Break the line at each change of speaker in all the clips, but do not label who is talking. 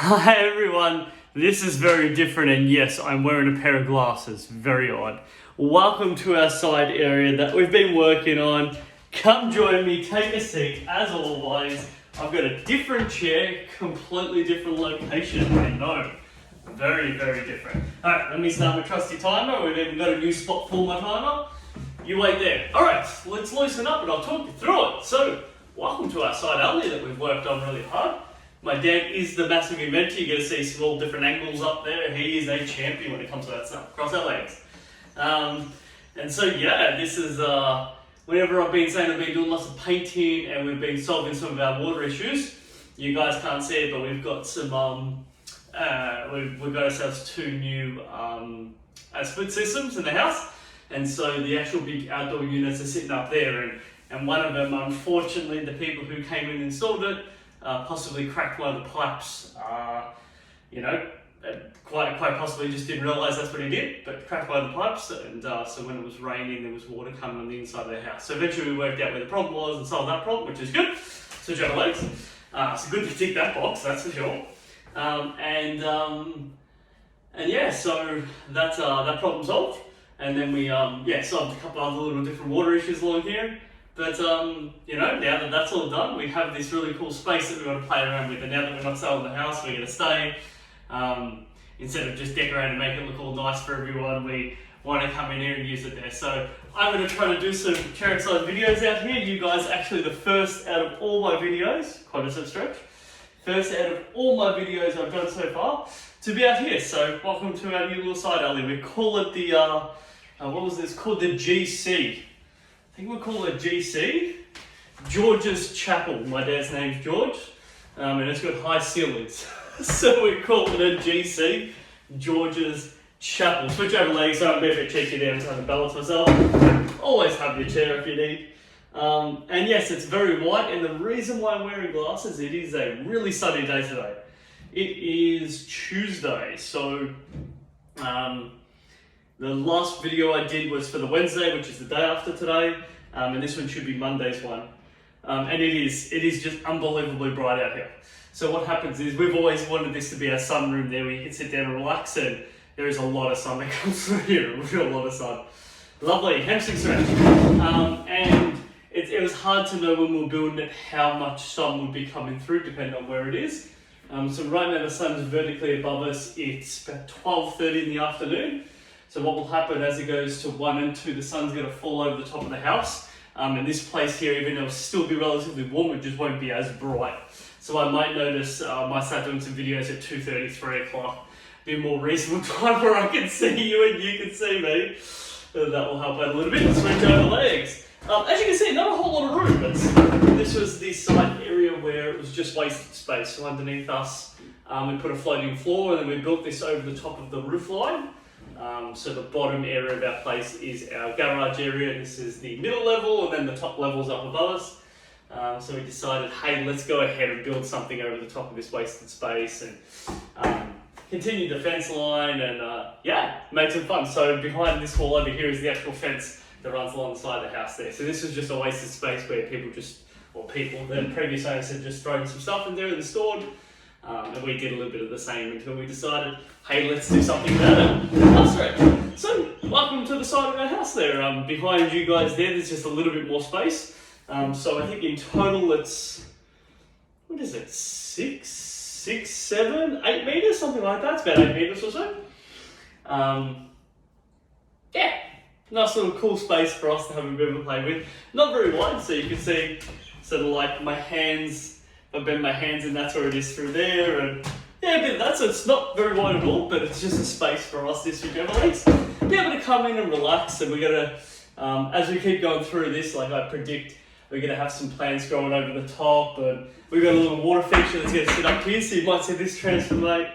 Hi everyone, this is very different and yes, I'm wearing a pair of glasses, very odd. Welcome to our side area that we've been working on. Come join me, take a seat. As always, I've got a different chair, completely different location, I know. Very different. Alright, let me start my trusty timer. We've even got a new spot for my timer. You wait there. Alright, let's loosen up and I'll talk you through it. So, welcome to our side alley that we've worked on really hard. My dad is the massive inventor. You're going to see some all different angles up there. He is a champion when it comes to that stuff. Cross our legs. And so yeah, this is, whenever I've been saying I've been doing lots of painting and we've been solving some of our water issues. You guys can't see it, but we've got some, we've got ourselves two new split systems in the house. And so the actual big outdoor units are sitting up there. And one of them, unfortunately, the people who came in and installed it, possibly cracked one of the pipes, quite possibly just didn't realise that's what he did, but cracked one of the pipes, and so when it was raining there was water coming on the inside of the house. So eventually we worked out where the problem was and solved that problem, which is good. Switch over legs. So good to tick that box, that's for sure. And yeah, so that's that problem solved. And then we solved a couple other little different water issues along here. But, now that that's all done, we have this really cool space that we want to play around with. And now that we're not selling the house, we're going to stay. Instead of just decorating and make it look all nice for everyone, we want to come in here and use it there. So I'm going to try to do some chair-side videos out here. You guys actually the first out of all my videos, quite a stretch, first out of all my videos I've done so far, to be out here. So welcome to our new little side alley. We call it the, what was this called? The GC. I think we'll call it GC, George's Chapel. My dad's name's George, and it's got high ceilings. So we call it a GC, George's Chapel. Switch over legs, so I'm a bit cheeky there, I'm trying to balance myself. Always have your chair if you need. And yes, it's very white, and the reason why I'm wearing glasses, it is a really sunny day today. It is Tuesday, so the last video I did was for the Wednesday, which is the day after today, and this one should be Monday's one. And it is just unbelievably bright out here. So what happens is we've always wanted this to be our sunroom there where you can sit down and relax, and there is a lot of sun that comes through here, a real lot of sun. Lovely, hamstring stretch. And it was hard to know when we were building it how much sun would be coming through depending on where it is. So right now the sun's vertically above us, it's about 12:30 in the afternoon. So what will happen as it goes to 1 and 2, the sun's going to fall over the top of the house. And this place here, even though it'll still be relatively warm, it just won't be as bright. So I might notice, I might start doing some videos at 2:30, 3 o'clock. Be a more reasonable time where I can see you and you can see me. That will help out a little bit. Switch over legs. As you can see, not a whole lot of room. This was the side area where it was just wasted space. So underneath us, we put a floating floor, and then we built this over the top of the roof line. So the bottom area of our place is our garage area. This is the middle level, and then the top level's up above us. So we decided, hey, let's go ahead and build something over the top of this wasted space and continue the fence line and make some fun. So behind this wall over here is the actual fence that runs alongside the house there. So this was just a wasted space where the previous owners had just thrown some stuff in there and stored. And we did a little bit of the same until we decided, hey, let's do something about it. That's right. So, welcome to the side of our house there. Behind you guys there's just a little bit more space. So I think in total it's, what is it, 6, 7, 8 meters, something like that. It's about 8 meters or so. Nice little cool space for us to have a bit of a play with. Not very wide, so you can see sort of like my hands. I bend my hands and that's where it is through there, and a bit of that, so it's not very wide at all, but it's just a space for us this week over legs. Be able to come in and relax, and we're gonna, as we keep going through this, like I predict, we're gonna have some plants growing over the top, and we've got a little water feature that's gonna sit up here, so you might see this transformate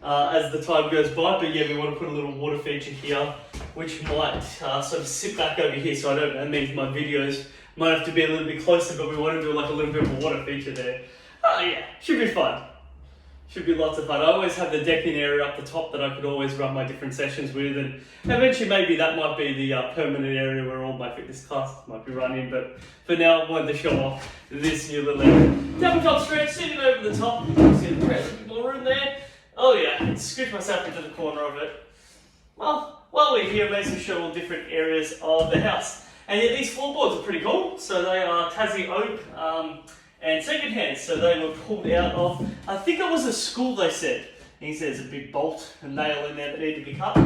as the time goes by, but yeah, we want to put a little water feature here, which might sort of sit back over here, so that means my videos might have to be a little bit closer, but we want to do like a little bit of a water feature there. Oh yeah, should be fun. Should be lots of fun. I always have the decking area up the top that I could always run my different sessions with, and eventually maybe that might be the permanent area where all my fitness classes might be running, but for now I wanted to show off this new little area. Tabletop stretch, sitting over the top. See the press a bit more little room there. Oh yeah, scoot myself into the corner of it. Well, while we're here, I may show all different areas of the house. And yeah, these floorboards are pretty cool. So they are Tassie oak and second-hand. So they were pulled out of, I think it was a school, they said. He says a big bolt and nail in there that need to be cut.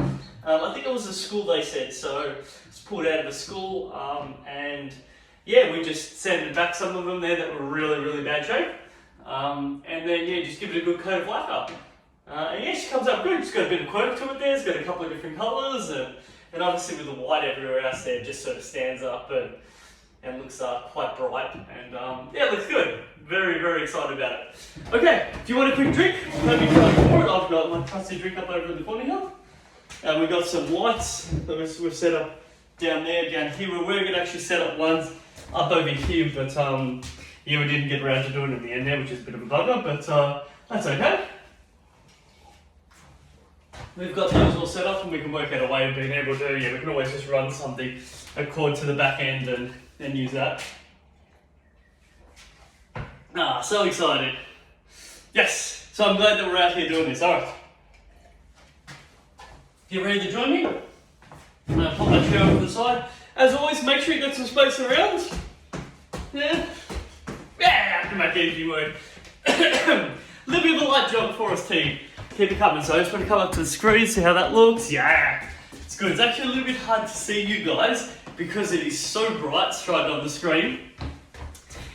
I think it was a school, they said. So it's pulled out of a school and yeah, we just sanded back some of them there that were really, really bad shape. And then yeah, just give it a good coat of lacquer. And yeah, she comes up good. It's got a bit of quirk to it there. It's got a couple of different colours, and obviously with the white everywhere else there, it just sort of stands up and looks quite bright. And yeah, it looks good. Very, very excited about it. Okay, do you want a quick drink? Maybe for it. I've got my trusty drink up over in the corner here. And we've got some lights that we've set up down there, down here. We were going to actually set up ones up over here, but yeah, we didn't get around to doing it in the end there, which is a bit of a bugger, but that's okay. We've got those all set up and we can work out a way of being able to, yeah, we can always just run something, a cord to the back end and use that. Ah, so excited. Yes, so I'm glad that we're out here doing this. Alright. You ready to join me? I'm going to pop my chair over to the side. As always, make sure you got some space around. Yeah. Yeah, I can make it easy word. A little bit of a light jog for us, team. Keep it coming. So I just want to come up to the screen, see how that looks. Yeah, it's good. It's actually a little bit hard to see you guys because it is so bright straight on the screen.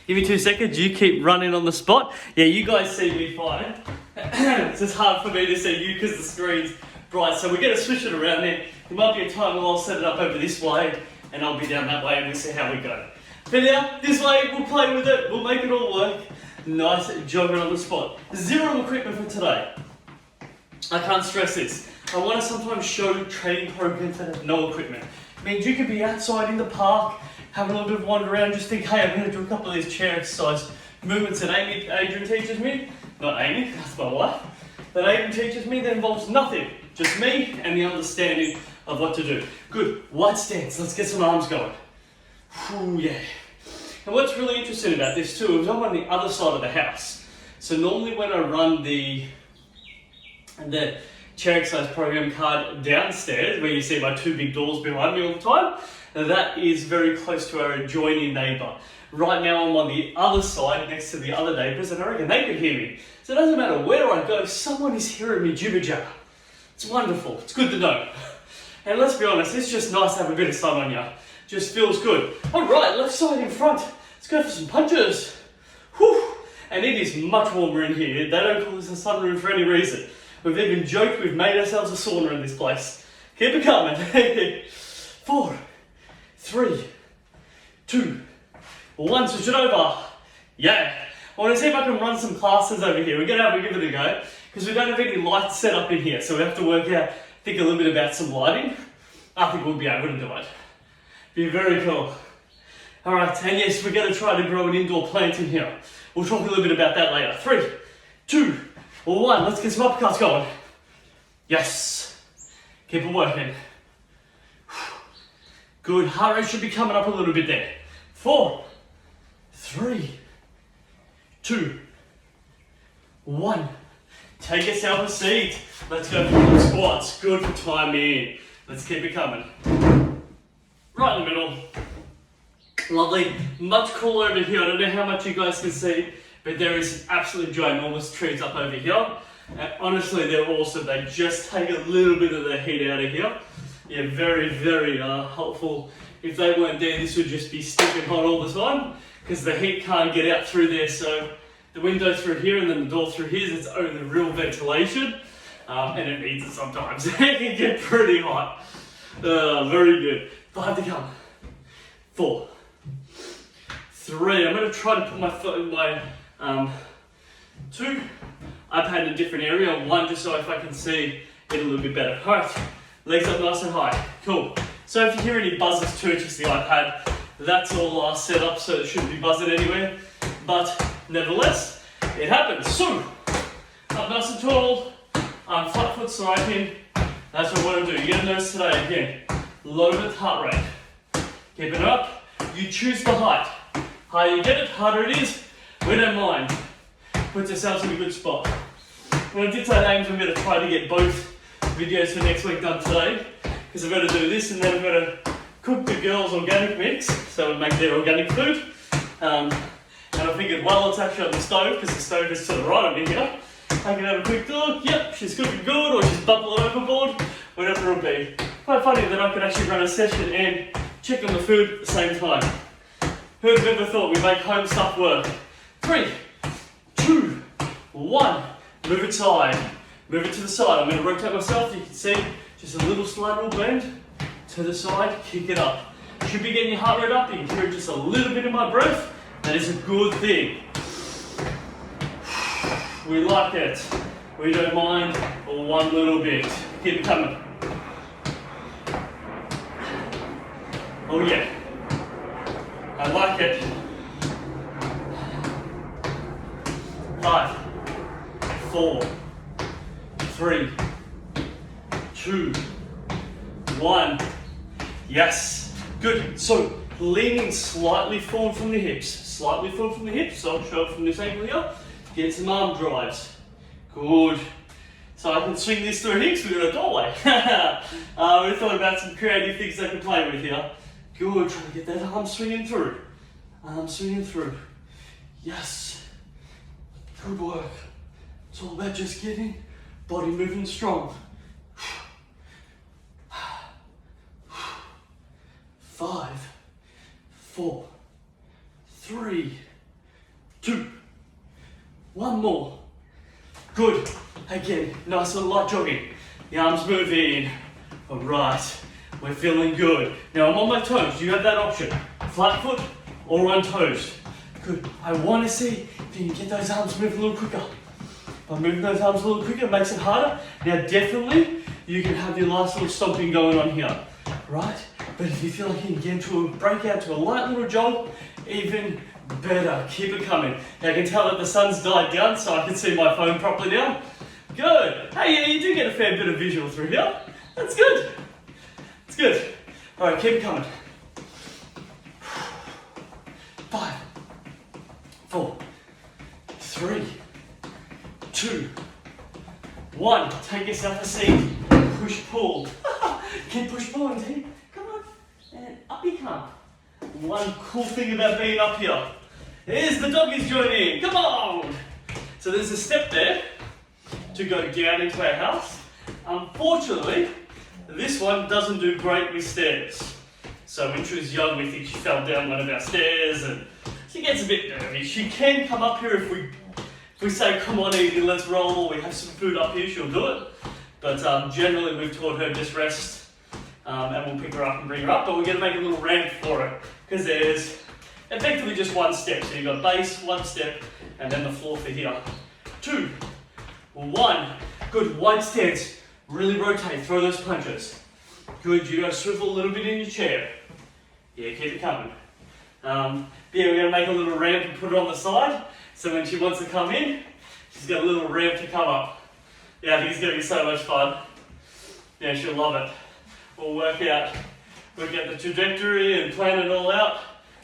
Give me 2 seconds. You keep running on the spot. Yeah, you guys see me fine. It's just hard for me to see you because the screen's bright. So we're going to switch it around there. There might be a time where I'll set it up over this way and I'll be down that way and we'll see how we go. But now, this way, we'll play with it. We'll make it all work. Nice jogging on the spot. Zero equipment for today. I can't stress this. I want to sometimes show training programs that have no equipment. It means you could be outside in the park, have a little bit of wander around, just think, hey, I'm going to do a couple of these chair exercise movements that Adrian teaches me. Not Amy, that's my wife. That Adrian teaches me that involves nothing. Just me and the understanding of what to do. Good, wide stance. Let's get some arms going. Whew, yeah. And what's really interesting about this too is I'm on the other side of the house. So normally when I run the chair exercise program card downstairs, where you see my 2 big doors behind me all the time, that is very close to our adjoining neighbour. Right now I'm on the other side next to the other neighbours and I reckon they can hear me. So it doesn't matter where I go, someone is hearing me jibber jabber. It's wonderful, it's good to know. And let's be honest, it's just nice to have a bit of sun on you. Just feels good. Alright, left side in front. Let's go for some punches. Whew. And it is much warmer in here. They don't call this a sunroom for any reason. We've even joked we've made ourselves a sauna in this place. Keep it coming. 4, 3, 2, 1. Switch it over. Yeah. I want to see if I can run some classes over here. We're going to have a give it a go because we don't have any lights set up in here. So we have to work out, think a little bit about some lighting. I think we'll be able to do it. Be very cool. Alright, and yes, we're going to try to grow an indoor plant in here. We'll talk a little bit about that later. 3, 2, 1. Let's get some uppercuts going. Yes. Keep it working. Good. Heart rate should be coming up a little bit there. 4, 3, 2, 1. Take yourself a seat. Let's go for the squats. Good for timing. Let's keep it coming. Right in the middle. Lovely. Much cooler over here. I don't know how much you guys can see, but there is absolute ginormous trees up over here. And honestly, they're awesome. They just take a little bit of the heat out of here. Yeah, very, very helpful. If they weren't there, this would just be stinking hot all the time because the heat can't get out through there. So the window through here and then the door through here is its only real ventilation. And it needs it sometimes. It can get pretty hot. Very good. 5 to come. 4, 3. I'm going to try to put my foot in my 2 iPad in a different area. 1 just so if I can see it a little bit better. Alright, legs up nice and high. Cool. So if you hear any buzzes too, it's just the iPad. That's all set up so it shouldn't be buzzing anywhere. But nevertheless, it happens. So, up nice and tall. I'm flat foot striking. That's what I want to do. You're going to notice today again. Low heart rate. Keep it up. You choose the height. Higher you get it, harder it is. We don't mind. Put yourselves in a good spot. And I did say names, I'm going to try to get both videos for next week done today, because I've got to do this and then I've got to cook the girls' organic mix, so we make their organic food. And I figured, well, it's actually on the stove, because the stove is to the right of me here. I can have a quick look, yep, she's cooking good, or she's bubbling overboard, whatever it'll be. Quite funny that I could actually run a session and check on the food at the same time. Who'd have ever thought we'd make home stuff work? 3, 2, 1, move it side, move it to the side. I'm going to rotate myself, you can see, just a little lateral bend to the side, kick it up. Should be getting your heart rate up, you can hear just a little bit of my breath. That is a good thing. We like it. We don't mind one little bit. Keep it coming. Oh yeah. I like it. 5, 4, 3, 2, 1. Yes. Good. So leaning slightly forward from the hips. Slightly forward from the hips. So I'll show it from this angle here. Get some arm drives. Good. So I can swing this through here because we've got a doorway. We thought about some creative things I can play with here. Good. Trying to get that arm swinging through. Arm swinging through. Yes. Good work. It's all about just getting body moving strong. 5, 4, 3, 2. One more. Good. Again, nice and light jogging. The arms moving. All right. We're feeling good. Now I'm on my toes. You have that option. Flat foot or on toes. Good. I want to see if you can get those arms moving a little quicker. By moving those arms a little quicker, it makes it harder. Now definitely, you can have your last little stomping going on here. Right? But if you feel like you can get into a breakout to a light little jog, even better. Keep it coming. Now I can tell that the sun's died down, so I can see my phone properly now. Good. Hey, yeah, you do get a fair bit of visual through here. That's good. It's good. All right, keep it coming. 5, 4, 3, 2, 1. Take yourself a seat. Push, pull. Keep push pulling, team. Come on. And up you come. One cool thing about being up here is the doggies joining. Come on! So there's a step there to go down into our house. Unfortunately, this one doesn't do great with stairs. So when she was young, we think she fell down one of our stairs and she gets a bit nervy. She can come up here if we say, come on Edie, let's roll, we have some food up here, she'll do it. But generally we've taught her just rest. And we'll pick her up and bring her up, but we're going to make a little ramp for it because there's effectively just one step. So you've got base, one step, and then the floor for here. 2, 1. Good. Wide stance. Really rotate. Throw those punches. Good. You got to swivel a little bit in your chair. Yeah, keep it coming. Yeah, we're going to make a little ramp and put it on the side. So when she wants to come in, she's got a little ramp to come up. Yeah, I think it's going to be so much fun. Yeah, she'll love it. We'll work out the trajectory and plan it all out,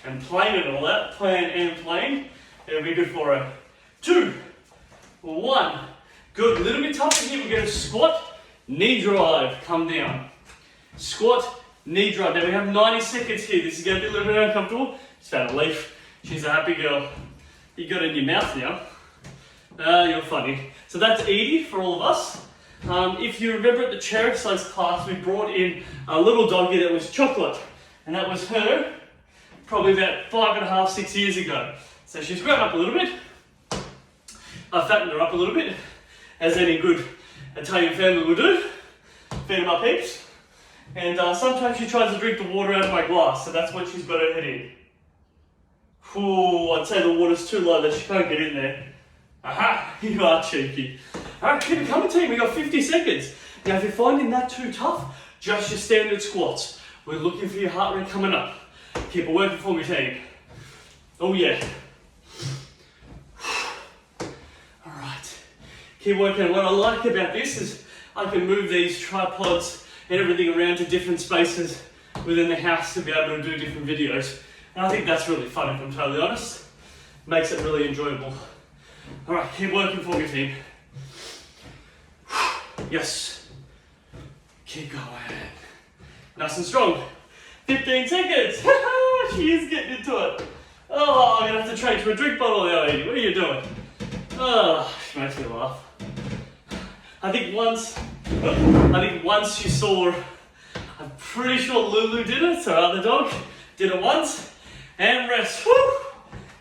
and plane it all out, plan and plane. It'll be good for her. 2, 1. Good, a little bit tougher here. We're going to squat, knee drive, come down. Squat, knee drive. Now we have 90 seconds here. This is going to be a little bit uncomfortable. Just found a leaf. She's a happy girl. You got it in your mouth now. You're funny. So that's Edie for all of us. If you remember at the chair exercise class, we brought in a little doggy that was chocolate, and that was her probably about 5.5, 6 years ago. So she's grown up a little bit. I fattened her up a little bit, as any good Italian family would do. Feed them up heaps. And sometimes she tries to drink the water out of my glass, so that's when she's got her head in. Ooh, I'd say the water's too low that she can't get in there. Aha, you are cheeky. Alright, keep it coming team, we got 50 seconds. Now if you're finding that too tough, just your standard squats. We're looking for your heart rate coming up. Keep it working for me team. Oh yeah. Alright, keep working. What I like about this is I can move these tripods and everything around to different spaces within the house to be able to do different videos. And I think that's really fun if I'm totally honest. Makes it really enjoyable. Alright, keep working for me team. Yes. Keep going. Nice and strong. 15 seconds. She is getting into it. Oh, I'm gonna have to change my drink bottle now, Edie. What are you doing? Oh, she makes me laugh. I think once you saw, I'm pretty sure Lulu did it, our other dog, did it once. And rest. Woo!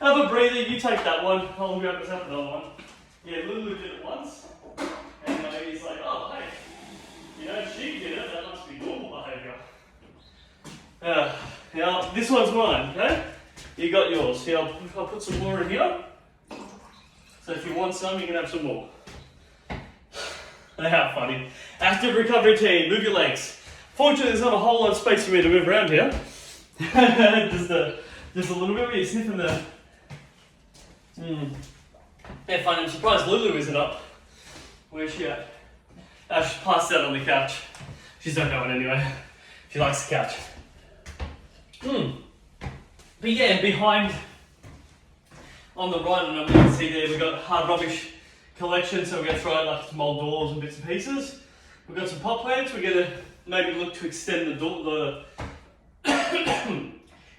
Have a breather, you take that one. I'll grab this up another one. Yeah, Lulu did it once. And he's like, oh, hey, you know, she did it, that must be normal behaviour. Now, this one's mine, okay? You got yours. Here, I'll put some more in here. So if you want some, you can have some more. How funny. Active recovery team, move your legs. Fortunately, there's not a whole lot of space for me to move around here. Just a little bit where you're sniffing the... Yeah, fine. I'm surprised Lulu isn't up. Where's she at? She's passed out on the couch. She's not going anyway. She likes the couch. But yeah, behind on the right, and you can see there, we've got hard rubbish collection, so we're going to throw out like some old doors and bits and pieces. We've got some pot plants. We're going to maybe look to extend the door,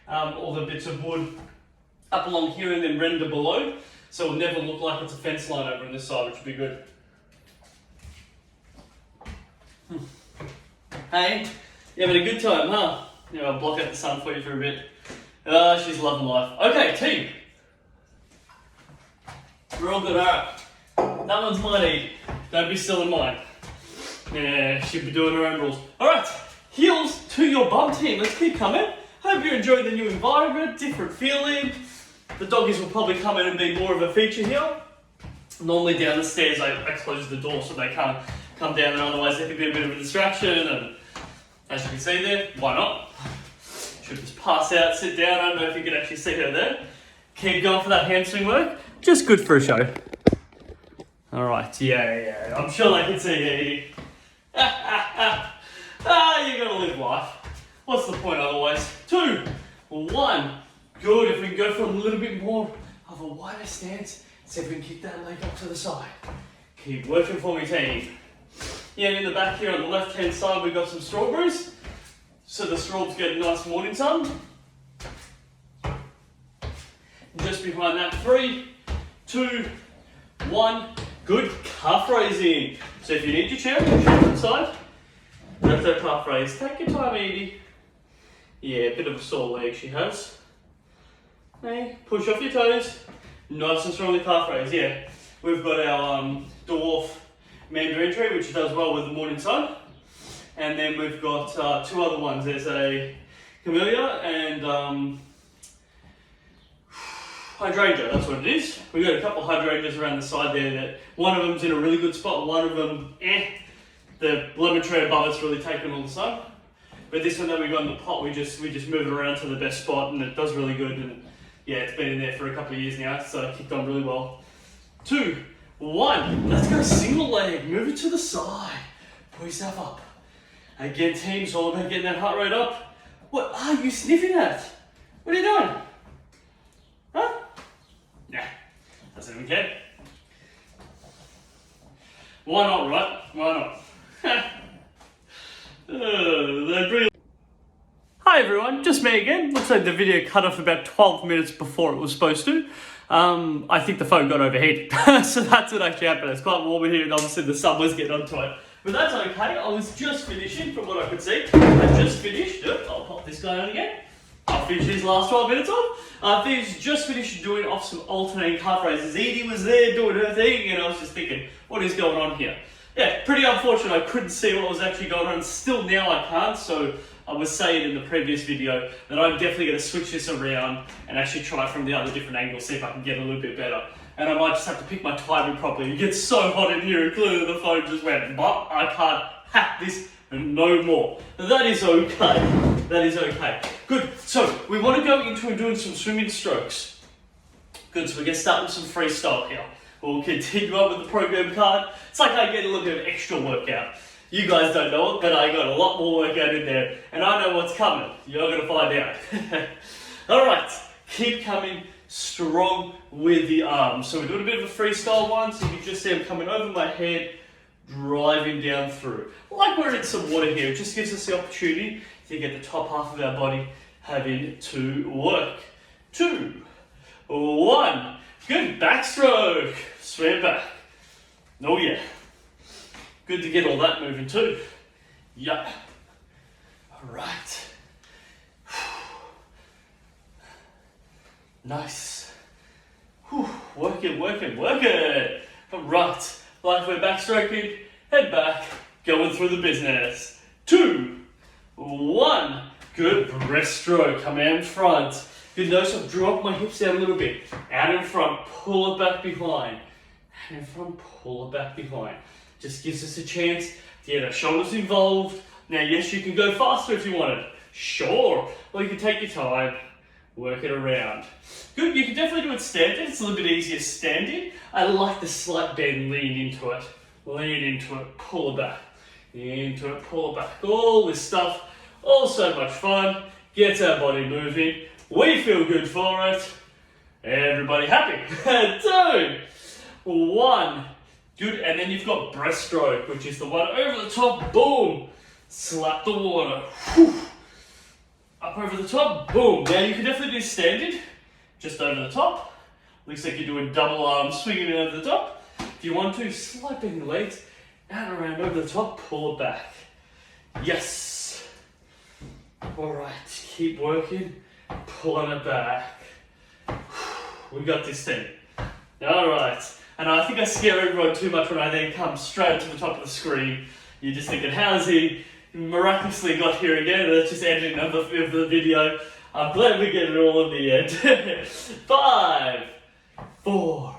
all the bits of wood up along here and then render below, so it'll never look like it's a fence line over on this side, which would be good. Hey, you having a good time, huh? Yeah, I'll block out the sun for you for a bit. She's loving life. Okay, team. We're all good, alright. That one's mine, Edie. Don't be stealing mine. Yeah, she'll be doing her own rules. Alright, heels to your bum, team. Let's keep coming. Hope you're enjoying the new environment, different feeling. The doggies will probably come in and be more of a feature here. Normally down the stairs, I close the door so they can't come down there, otherwise they could be a bit of a distraction. And as you can see there, why not? Should just pass out, sit down. I don't know if you can actually see her there. Keep going for that hamstring work. Just good for a show. Alright, yeah. I'm sure they can see you, Edie. You gotta live life. What's the point otherwise? 2, 1. Good. If we can go for a little bit more of a wider stance, see if we can kick that leg up to the side. Keep working for me, team. Yeah, and in the back here on the left hand side, we've got some strawberries. So the strawberries get a nice morning sun. And just behind that, 3, 2, 1. Good. Calf raising. So if you need your chair, you chair to the side. That's her calf raise. Take your time, Edie. Yeah, a bit of a sore leg she has. Hey, push off your toes. Nice and strongly calf raise. Yeah, we've got our dwarf mandarin tree, which does well with the morning sun. And then we've got 2 other ones. There's a camellia and hydrangea, that's what it is. We've got a couple of hydrangeas around the side there that one of them's in a really good spot, one of them, The lemon tree above it's really taken all the sun. But this one that we got in the pot, we just move it around to the best spot and it does really good. And yeah, it's been in there for a couple of years now, so it kicked on really well. 2, 1, let's go single leg, move it to the side. Pull yourself up. Again, team, it's all about getting that heart rate up. What are you sniffing at? What are you doing? Huh? Nah, doesn't even care. Why not, right? Why not? Hi everyone, just me again. Looks like the video cut off about 12 minutes before it was supposed to. I think the phone got overheated, so that's what actually happened. It's quite warm in here and obviously the sun was getting onto it. But that's okay, I was just finishing from what I could see. I just finished, I'll pop this guy on again. I'll finish these last 12 minutes off. I just finished doing off some alternating calf raises. Edie was there doing her thing and I was just thinking, what is going on here? Yeah, pretty unfortunate I couldn't see what was actually going on. Still now I can't, so I was saying in the previous video that I'm definitely going to switch this around and actually try it from the other different angles, see if I can get a little bit better. And I might just have to pick my timing properly. It gets so hot in here and clearly the phone just went, but I can't hack this no more. That is okay. That is okay. Good, so we want to go into and doing some swimming strokes. Good, so we're going to start with some freestyle here. We'll continue on with the program card. It's like I get a little bit of extra workout. You guys don't know it, but I got a lot more workout in there, and I know what's coming. You're going to find out. All right, keep coming strong with the arms. So we're doing a bit of a freestyle one, so you can just see I'm coming over my head, driving down through. Like we're in some water here, it just gives us the opportunity to get the top half of our body having to work. 2, 1, good, backstroke, swim back. Oh yeah, good to get all that moving too. Yeah, all right. Nice. Work it, work it, work it. All right, like we're backstroking, head back, going through the business. 2, 1, good, breaststroke, come out in front. Good, notice I've dropped my hips down a little bit. Out in front, pull it back behind. Out in front, pull it back behind. Just gives us a chance to get our shoulders involved. Now, yes, you can go faster if you want it. Sure. Or you can take your time, work it around. Good, you can definitely do it standing. It's a little bit easier standing. I like the slight bend, lean into it. Lean into it, pull it back. Into it, pull it back. All this stuff, all so much fun. Gets our body moving. We feel good for it. Everybody happy. 2, 1. Good, and then you've got breaststroke, which is the one over the top, boom. Slap the water. Whew. Up over the top, boom. Now you can definitely do standing, just over the top. Looks like you're doing double arm swinging over the top. If you want to, slide bend the legs, out and around over the top, pull it back. Yes. All right, keep working, pulling it back. We got this thing. All right, and I think I scare everyone too much when I then come straight to the top of the screen. You're just thinking, how's he miraculously got here again? That's just editing of the video. I'm glad we get it all in the end. 5, 4,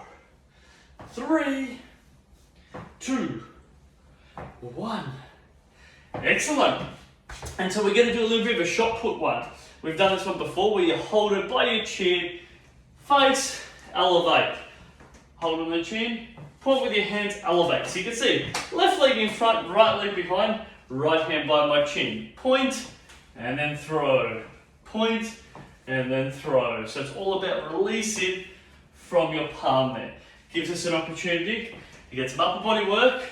3, 2, 1. Excellent. And so we're going to do a little bit of a shot put one. We've done this one before where you hold it by your chin, face, elevate. Hold on the chin, point with your hands, elevate. So you can see, left leg in front, right leg behind, right hand by my chin. Point, and then throw. Point, and then throw. So it's all about releasing from your palm there. Gives us an opportunity to get some upper body work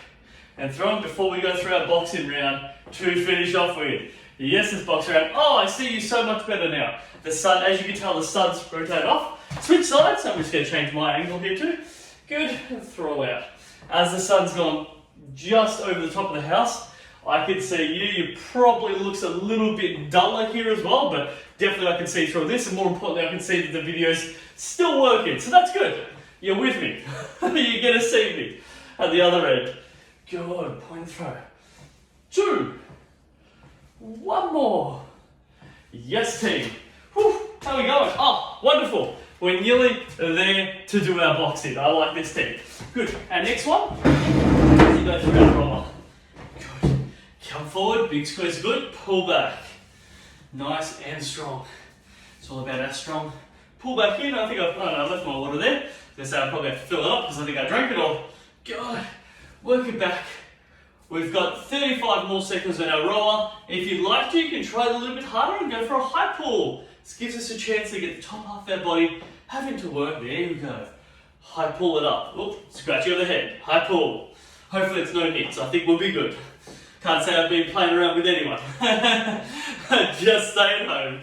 and throw them before we go through our boxing round to finish off with. Yes, this box round. Oh, I see you so much better now. The sun, as you can tell, the sun's rotated off. Switch sides, so I'm just going to change my angle here too. Good, and throw out. As the sun's gone just over the top of the house, I can see you. You probably looks a little bit duller here as well, but definitely I can see through this, and more importantly, I can see that the video's still working. So that's good. You're with me. You're going to see me at the other end. Good, point and throw. 2, 1 more. Yes, team. Whew, how are we going? Oh, wonderful. We're nearly there to do our boxing. I like this team. Good. Our next one, you go through our roller. Good. Come forward, big squeeze, good. Pull back. Nice and strong. It's all about our strong pull back in. I think I left my water there. I'll probably have to fill it up because I think I drank it all. Good. Work it back. We've got 35 more seconds on our rower. If you'd like to, you can try it a little bit harder and go for a high pull. This gives us a chance to get the top half of our body having to work. There we go. High pull it up. Oop, scratchy of the head. High pull. Hopefully it's no nits. I think we'll be good. Can't say I've been playing around with anyone. Just stay at home.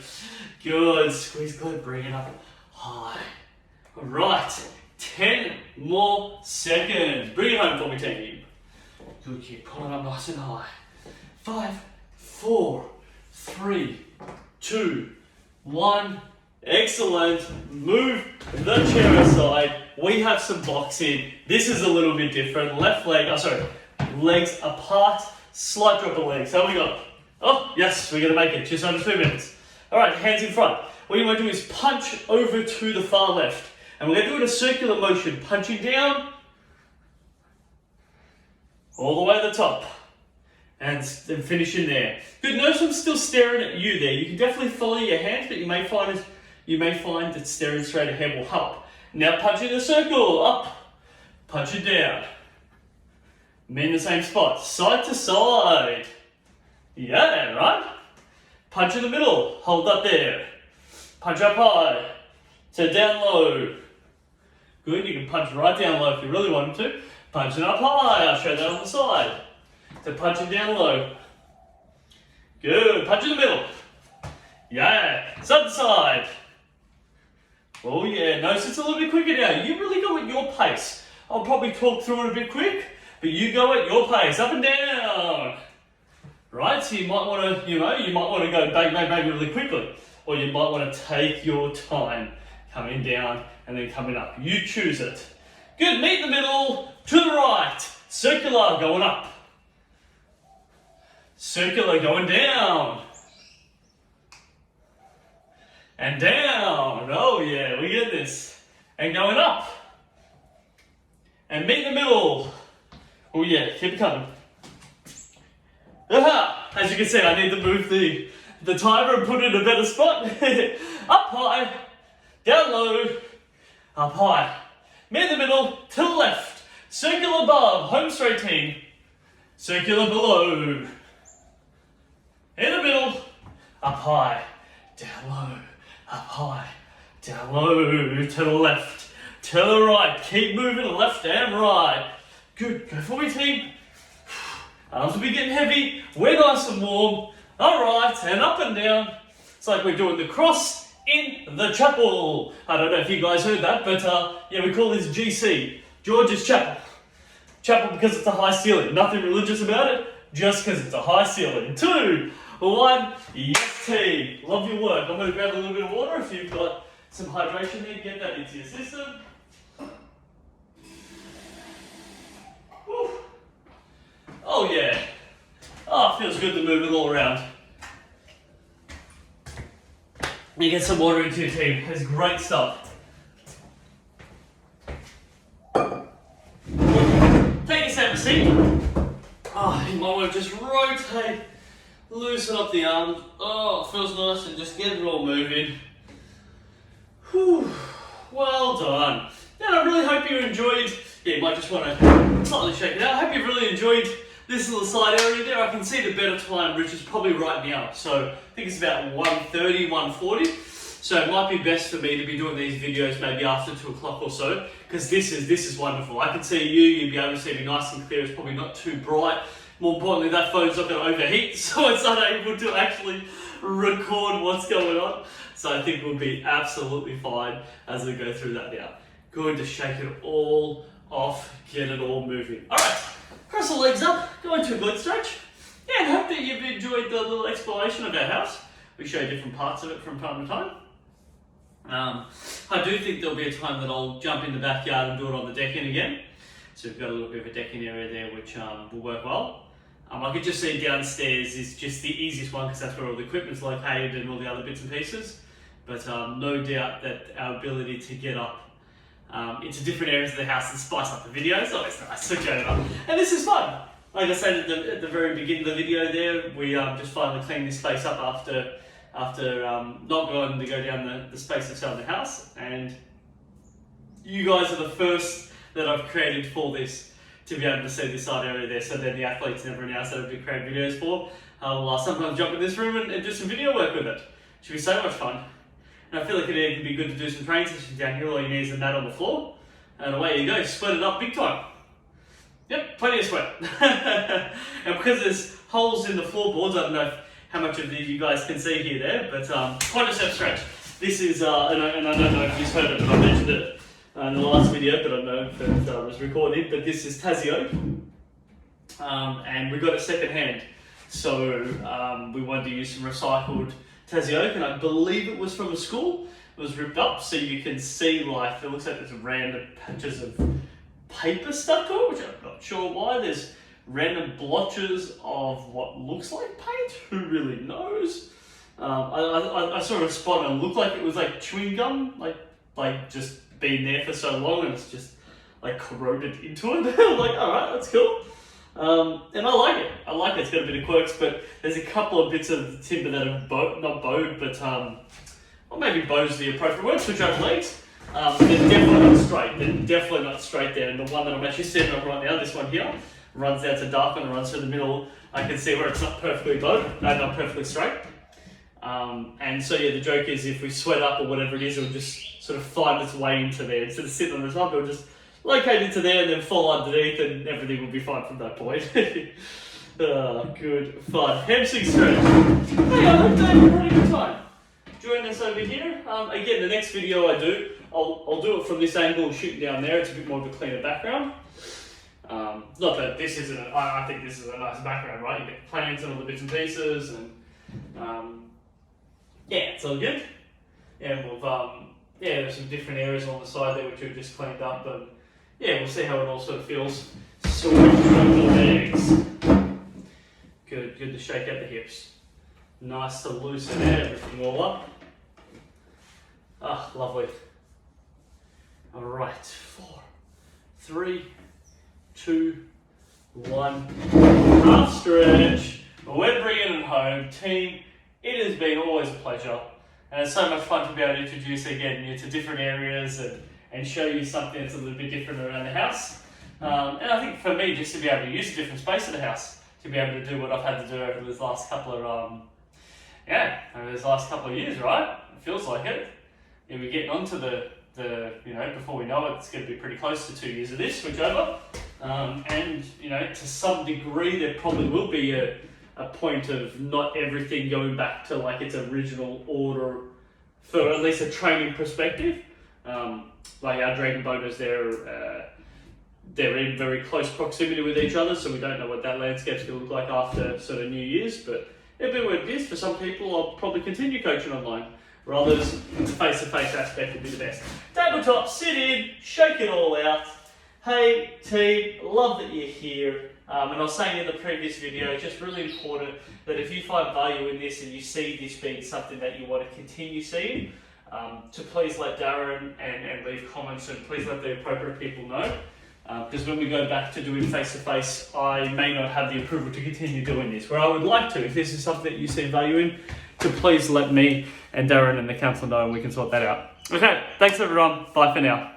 Good. Squeeze good. Bring it up high. All right. 10 more seconds. Bring it home for me, team. Good, keep pulling up nice and high. 5, 4, 3, 2, 1. Excellent. Move the chair aside. We have some boxing. This is a little bit different. Left leg, legs apart. Slight drop of legs. How we got? Oh, yes, we're going to make it. Just under 2 minutes. All right, hands in front. What you want to do is punch over to the far left. And we're going to do it in a circular motion. Punching down. All the way to the top. And then finishing there. Good, notice I'm still staring at you there. You can definitely follow your hands, but you may find that staring straight ahead will help. Now punch in the circle. Up. Punch it down. In the same spot. Side to side. Yeah, right? Punch in the middle. Hold that there. Punch up high. So down low. Good, you can punch right down low if you really want to. Punching up high, I'll show that on the side. To punching down low. Good, punch in the middle. Yeah, side to side. Oh yeah, notice it's a little bit quicker now. You really go at your pace. I'll probably talk through it a bit quick, but you go at your pace, up and down. Right, so you might want to, you might want to go bang, bang, bang really quickly. Or you might want to take your time coming down and then coming up. You choose it. Good, meet in the middle, to the right. Circular, going up. Circular, going down. And down. Oh yeah, we get this. And going up. And meet in the middle. Oh yeah, keep it coming. Aha! As you can see, I need to move the timer and put it in a better spot. Up high, down low, up high. Meet in the middle, to the left. Circular above, home straight team. Circular below. In the middle, up high, down low, up high, down low, to the left, to the right. Keep moving left and right. Good, go for me team. Arms will be getting heavy, we're nice and warm. Alright, and up and down. It's like we're doing the cross in the chapel. I don't know if you guys heard that, but yeah, we call this GC, George's Chapel. Chapel because it's a high ceiling. Nothing religious about it, just because it's a high ceiling. 2, 1, yes team. Love your work. I'm going to grab a little bit of water if you've got some hydration there. Get that into your system. Whew. Oh yeah. Oh, it feels good to move it all around. You get some water into your team. It's great stuff. Take yourself a seat. Oh, you might want to just rotate, loosen up the arms. Oh, it feels nice and just get it all moving. Whew. Well done. And I really hope you enjoyed. Yeah, you might just want to slightly shake it out. I hope you really enjoyed this little side area there. I can see the better time, which is probably right now. So I think it's about 1:30, 1:40. So it might be best for me to be doing these videos maybe after 2 o'clock or so, because this is wonderful. I can see you'll be able to see me nice and clear. It's probably not too bright. More importantly, that phone's not going to overheat, so it's unable to actually record what's going on. So I think we'll be absolutely fine as we go through that now. Good to shake it all off, get it all moving. All right. Cross the legs up, go into a good stretch. Yeah, and hope that you've enjoyed the little exploration of our house. We show different parts of it from time to time. I do think there'll be a time that I'll jump in the backyard and do it on the decking again. So we've got a little bit of a decking area there which will work well. I could just see downstairs is just the easiest one because that's where all the equipment's located and all the other bits and pieces. But no doubt that our ability to get up into different areas of the house and spice up the videos. Always nice to go up. And this is fun. Like I said at the very beginning of the video there, we just finally cleaned this space up after not going to go down the space that's in the house. And you guys are the first that I've created for this to be able to see this side area there. So then the athletes and everyone else that I've been creating videos for, I'll sometimes jump in this room and do some video work with it. Should be so much fun. And I feel like it can be good to do some training sessions down here. All you need is a mat on the floor. And away you go, sweat it up big time. Yep, plenty of sweat. And because there's holes in the floorboards, I don't know how much of you guys can see here there, but quadricep stretch. This is, and I don't know if you've heard it, but I mentioned it in the last video, but I don't know if it was recorded, but this is Tasio. And we got it second hand. So we wanted to use some recycled Tassie oak, and I believe it was from a school. It was ripped up, so you can see like it looks like there's random patches of paper stuck to it, which I'm not sure why. There's random blotches of what looks like paint. Who really knows? I saw a spot and it looked like it was like chewing gum, like just been there for so long and it's just like corroded into it. I'm like, all right, that's cool. And I like it. It's got a bit of quirks, but there's a couple of bits of timber that are not bowed, but or maybe bow's the appropriate word, switch over legs. They're definitely not straight. They're definitely not straight there. And the one that I'm actually sitting on right now, this one here, runs out to dark and runs through the middle. I can see where it's not perfectly bowed, not perfectly straight. And so yeah, the joke is if we sweat up or whatever it is, it'll just sort of find its way into there. Instead of sitting on the top, it'll just locate into there and then fall underneath and everything will be fine from that point. Good fun. Hamstring stretch. Hey, I hope Dave had a really good time. Join us over here. Again, the next video I do, I'll do it from this angle, shooting down there. It's a bit more of a cleaner background. Not that this isn't, I think this is a nice background, right? You get the plants and all the bits and pieces, and yeah, it's all good. And we've, yeah, there's some different areas on the side there which we've just cleaned up, and yeah, we'll see how it all sort of feels. Switch from the legs. Good to shake out the hips. Nice to loosen everything all up. Ah, lovely. All right, 4, 3, 2, 1. Half stretch. We're bringing it home. Team, it has been always a pleasure. And it's so much fun to be able to introduce again you to different areas and show you something that's a little bit different around the house. And I think for me, just to be able to use a different space of the house, to be able to do what I've had to do over this last couple of, over this last couple of years, right? It feels like it. Yeah, we're getting onto the before we know it, it's going to be pretty close to 2 years of this switchover. And, to some degree, there probably will be a point of not everything going back to like its original order for at least a training perspective. Like our dragon boaters, they're in very close proximity with each other, so we don't know what that landscape's going to look like after sort of New Year's, but it'll be what it is. For some people, I'll probably continue coaching online. For others, the face-to-face aspect will be the best. Tabletop, sit in, shake it all out. Hey team, love that you're here. And I was saying in the previous video, it's just really important that if you find value in this and you see this being something that you want to continue seeing, to please let Darren and leave comments, and please let the appropriate people know. Because when we go back to doing face-to-face, I may not have the approval to continue doing this, where I would like to. If this is something that you see value in, to please let me and Darren and the council know, and we can sort that out. Okay, thanks everyone. Bye for now.